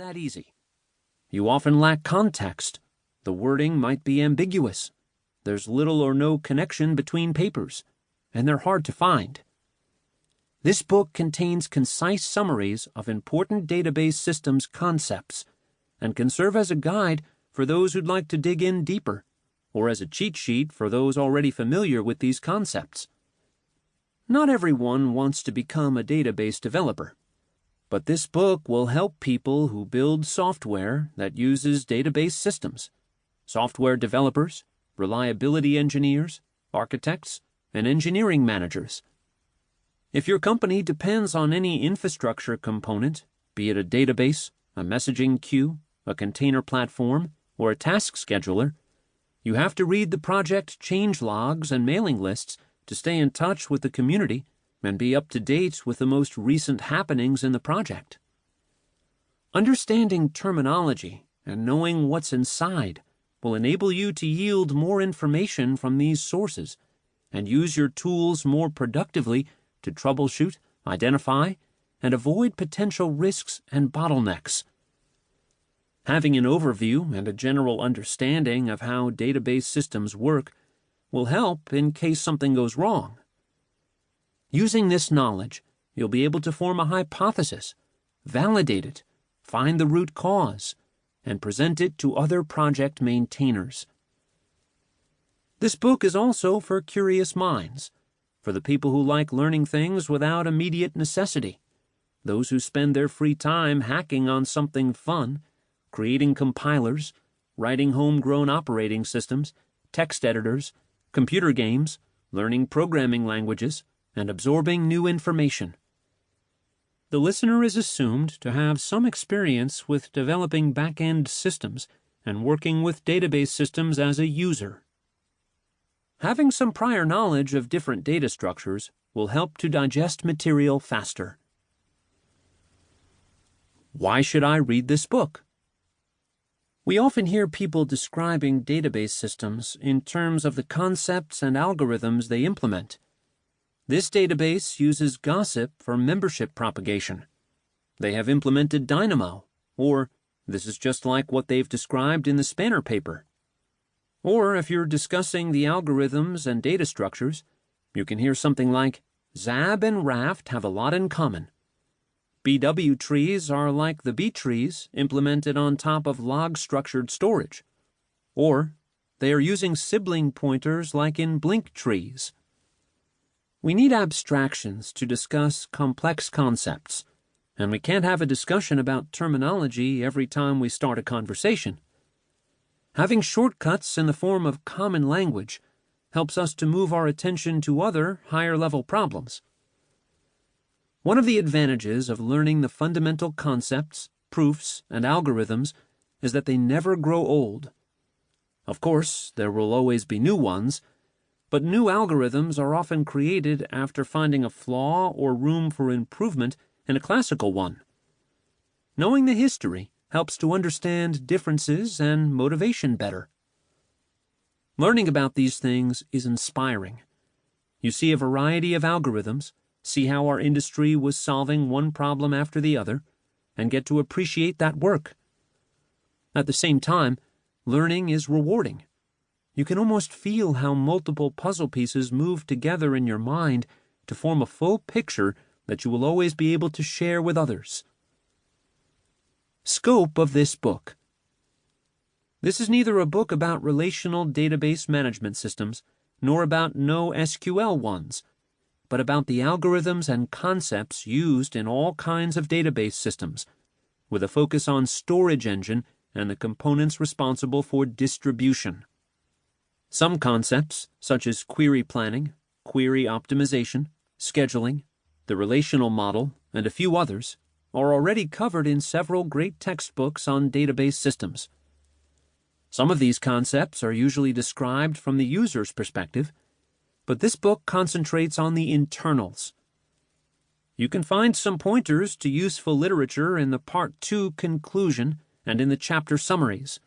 that easy. You often lack context. The wording might be ambiguous. There's little or no connection between papers, and they're hard to find. This book contains concise summaries of important database systems concepts and can serve as a guide for those who'd like to dig in deeper, or as a cheat sheet for those already familiar with these concepts. Not everyone wants to become a database developer, but this book will help people who build software that uses database systems, software developers, reliability engineers, architects, and engineering managers. If your company depends on any infrastructure component, be it a database, a messaging queue, a container platform, or a task scheduler, you have to read the project change logs and mailing lists to stay in touch with the community and be up to date with the most recent happenings in the project. Understanding terminology and knowing what's inside will enable you to yield more information from these sources and use your tools more productively to troubleshoot, identify, and avoid potential risks and bottlenecks. Having an overview and a general understanding of how database systems work will help in case something goes wrong. Using this knowledge, you'll be able to form a hypothesis, validate it, find the root cause, and present it to other project maintainers. This book is also for curious minds, for the people who like learning things without immediate necessity, those who spend their free time hacking on something fun, creating compilers, writing homegrown operating systems, text editors, computer games, learning programming languages, and absorbing new information. The listener is assumed to have some experience with developing back-end systems and working with database systems as a user. Having some prior knowledge of different data structures will help to digest material faster. Why should I read this book? We often hear people describing database systems in terms of the concepts and algorithms they implement. This database uses Gossip for membership propagation. They have implemented Dynamo, or this is just like what they've described in the Spanner paper. Or if you're discussing the algorithms and data structures, you can hear something like, Zab and Raft have a lot in common. BW trees are like the B trees implemented on top of log-structured storage. Or they are using sibling pointers like in Blink trees. We need abstractions to discuss complex concepts, and we can't have a discussion about terminology every time we start a conversation. Having shortcuts in the form of common language helps us to move our attention to other, higher-level problems. One of the advantages of learning the fundamental concepts, proofs, and algorithms is that they never grow old. Of course, there will always be new ones, but new algorithms are often created after finding a flaw or room for improvement in a classical one. Knowing the history helps to understand differences and motivation better. Learning about these things is inspiring. You see a variety of algorithms, see how our industry was solving one problem after the other, and get to appreciate that work. At the same time, learning is rewarding. You can almost feel how multiple puzzle pieces move together in your mind to form a full picture that you will always be able to share with others. Scope of this book. This is neither a book about relational database management systems nor about NoSQL ones, but about the algorithms and concepts used in all kinds of database systems, with a focus on storage engine and the components responsible for distribution. Some concepts, such as query planning, query optimization, scheduling, the relational model, and a few others, are already covered in several great textbooks on database systems. Some of these concepts are usually described from the user's perspective, but this book concentrates on the internals. You can find some pointers to useful literature in the Part 2 conclusion and in the chapter summaries.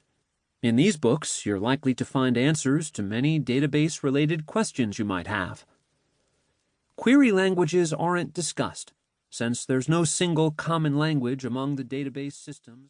In these books, you're likely to find answers to many database-related questions you might have. Query languages aren't discussed, since there's no single common language among the database systems.